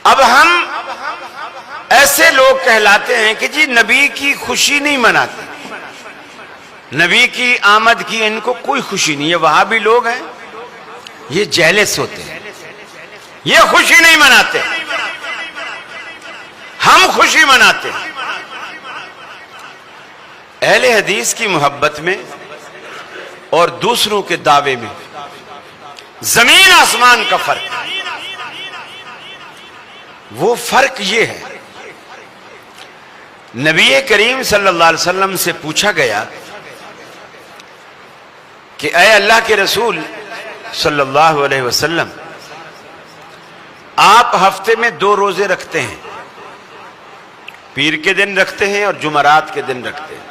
अब हम ऐसे लोग कहलाते हैं कि जी नबी की खुशी नहीं मनाते, नबी की आमद की इनको कोई खुशी नहीं है। वहां भी लोग हैं, ये जेलस होते हैं, ये खुशी नहीं मनाते, हम खुशी मनाते हैं। अहले हदीस की मोहब्बत में और दूसरों के दावे में जमीन आसमान का फर्क। वो फर्क ये है, नबी करीम सल्लल्लाहु अलैहि वसल्लम से पूछा गया कि ऐ अल्लाह के रसूल सल्लल्लाहु अलैहि वसल्लम, आप हफ्ते में 2 रोजे रखते हैं, पीर के दिन रखते हैं और जुमरात के दिन रखते हैं,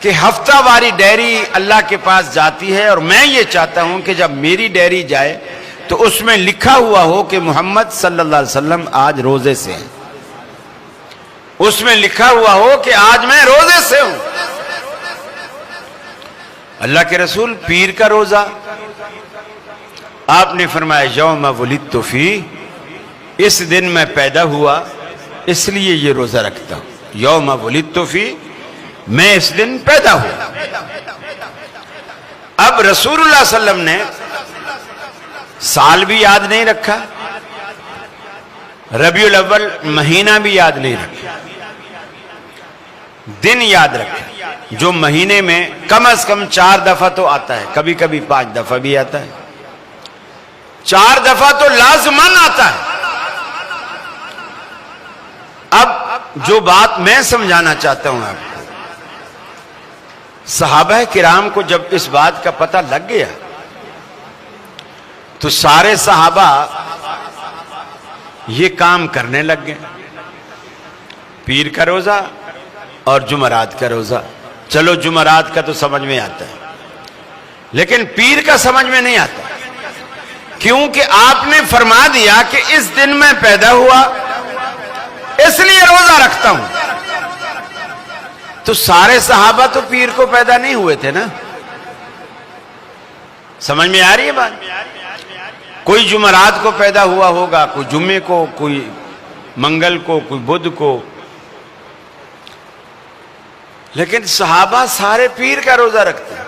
कि हफ्तावारी डायरी अल्लाह के पास जाती है और मैं ये चाहता हूं कि जब मेरी डायरी जाए तो उसमें लिखा हुआ हो कि मोहम्मद सल्लल्लाहु अलैहि वसल्लम आज रोजे से हैं, उसमें लिखा हुआ हो कि आज मैं रोजे से हूं। अल्लाह के रसूल पीर का रोजा, आपने फरमाया यौम वुलिदतु फी, इस दिन मैं पैदा हुआ इसलिए ये रोजा रखता हूं। यौम वुलिदतु फी, मैं इस दिन पैदा हुआ। अब रसूलुल्लाह सल्लल्लाहु अलैहि वसल्लम ने साल भी याद नहीं रखा, रबीउल अव्वल महीना भी याद नहीं रखा, दिन याद रखा जो महीने में कम से कम 4 दफा तो आता है, कभी कभी 5 दफा भी आता है, 4 दफा तो लाजमन आता है। अब जो बात मैं समझाना चाहता हूं आपको, सहाबा किराम को जब इस बात का पता लग गया तो सारे सहाबा ये काम करने लग गए, पीर का रोजा और जुमरात का रोजा। चलो जुमरात का तो समझ में आता है, लेकिन पीर का समझ में नहीं आता, क्योंकि आपने फरमा दिया कि इस दिन मैं पैदा हुआ इसलिए रोजा रखता हूं। तो सारे सहाबा तो पीर को पैदा नहीं हुए थे ना, समझ में आ रही है बात? कोई जुमरात को पैदा हुआ होगा, कोई जुम्मे को, कोई मंगल को, कोई बुध को, लेकिन सहाबा सारे पीर का रोजा रखते हैं,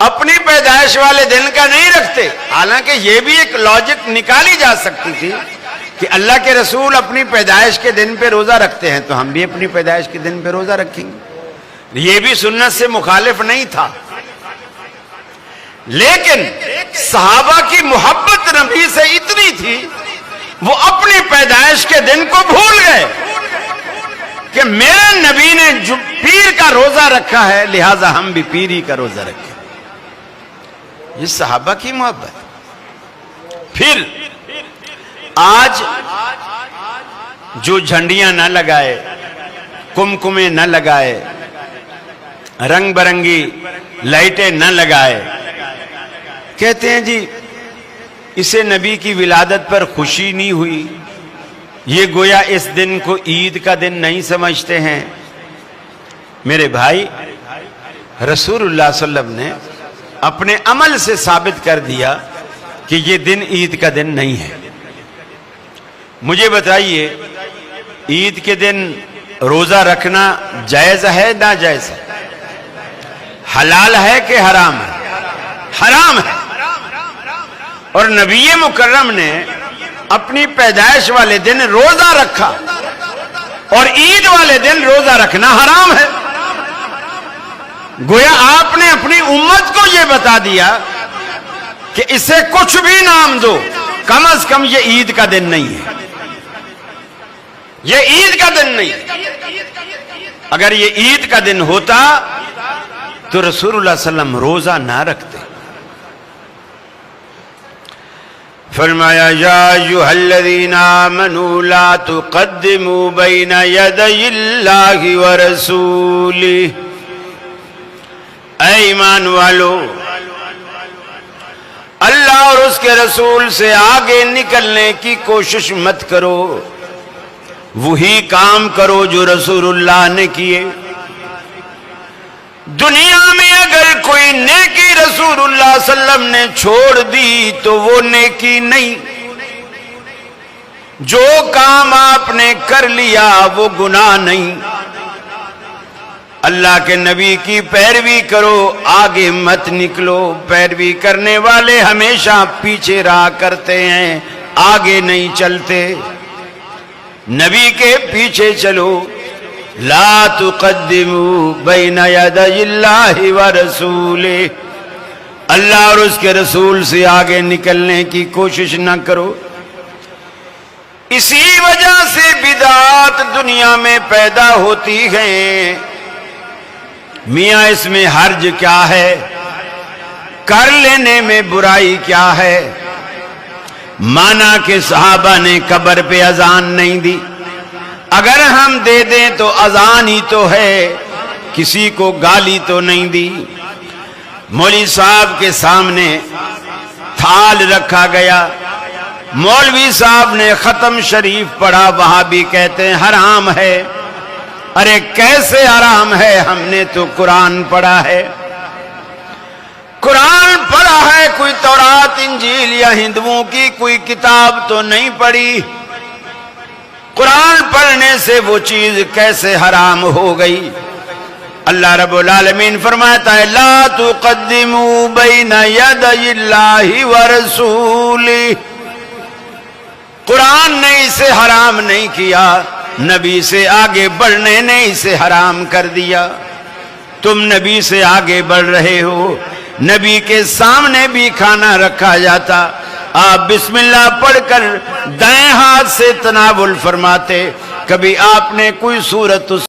अपनी पैदाइश वाले दिन का नहीं रखते। हालांकि यह भी एक लॉजिक निकाली जा सकती थी कि अल्लाह के रसूल अपनी पैदाइश के दिन पे रोजा रखते हैं तो हम भी अपनी पैदाइश के दिन पे रोजा रखेंगे, यह भी सुन्नत से मुखालिफ नहीं था। लेकिन सहाबा की मोहब्बत नबी से इतनी थी, वो अपनी पैदाइश के दिन को भूल गए कि मेरे नबी ने जो पीर का रोजा रखा है लिहाजा हम भी पीर ही का रोजा रखें। ये सहाबा की मोहब्बत। फिर आज जो झंडियां न लगाए, कुमकुमे न लगाए, रंग बिरंगी लाइटें न लगाए, कहते हैं जी इसे नबी की विलादत पर खुशी नहीं हुई, ये गोया इस दिन को ईद का दिन नहीं समझते हैं। मेरे भाई, रसूलुल्लाह सल्लल्लाहु अलैहि वसल्लम ने अपने अमल से साबित कर दिया कि ये दिन ईद का दिन नहीं है। मुझे बताइए, ईद के दिन रोजा रखना जायज है ना जायज है? हलाल है कि हराम है? हराम है। और नबी मुकर्रम ने अपनी पैदाइश वाले दिन रोजा रखा और ईद वाले दिन रोजा रखना हराम है। गोया आपने अपनी उम्मत को यह बता दिया कि इसे कुछ भी नाम दो, कम से कम ये ईद का दिन नहीं है, ये ईद का दिन नहीं है। अगर ये ईद का दिन होता तो रसूलुल्लाह सल्लल्लाहु अलैहि वसल्लम रोजा ना रखते। फरमाया या अय्युहल्लज़ीना आमनू ला तुक़द्दिमू बैना यदयिल्लाहि व रसूलिही, ऐ ईमान वालो, अल्लाह और उसके रसूल से आगे निकलने की कोशिश मत करो, वही काम करो जो रसूलुल्लाह ने किए। दुनिया में अगर कोई नेकी रसूलुल्लाह सल्लम ने छोड़ दी तो वो नेकी नहीं, जो काम आपने कर लिया वो गुनाह नहीं। अल्लाह के नबी की पैरवी करो, आगे मत निकलो। पैरवी करने वाले हमेशा पीछे रहा करते हैं, आगे नहीं चलते। नबी के पीछे चलो। ला तुक़द्दिमू बैना यदाइल्लाहि व रसूले, अल्लाह और उसके रसूल से आगे निकलने की कोशिश न करो। इसी वजह से बिदात दुनिया में पैदा होती है। मियां इसमें हर्ज क्या है, कर लेने में बुराई क्या है। माना कि सहाबा ने कब्र पे अजान नहीं दी, अगर हम दे दें तो अजान ही तो है, किसी को गाली तो नहीं दी। मौलवी साहब के सामने थाल रखा गया, मौलवी साहब ने खत्म शरीफ पढ़ा, वहां भी कहते हैं हराम है। अरे कैसे हराम है, हमने तो कुरान पढ़ा है। कुरान पढ़ा है, कोई तौरात इंजील या हिंदुओं की कोई किताब तो नहीं पढ़ी। कुरान पढ़ने से वो चीज कैसे हराम हो गई। अल्लाह रब्बुल आलमीन फरमाता है ला तुक़द्दिमू बैना यदाइल्लाहि व रसूली। कुरान ने इसे हराम नहीं किया, नबी से आगे बढ़ने ने इसे हराम कर दिया। तुम नबी से आगे बढ़ रहे हो, नबी के सामने भी खाना रखा जाता, आप बिस्मिल्लाह पढ़कर दाएं हाथ से तनावुल फरमाते। कभी आपने कोई सूरत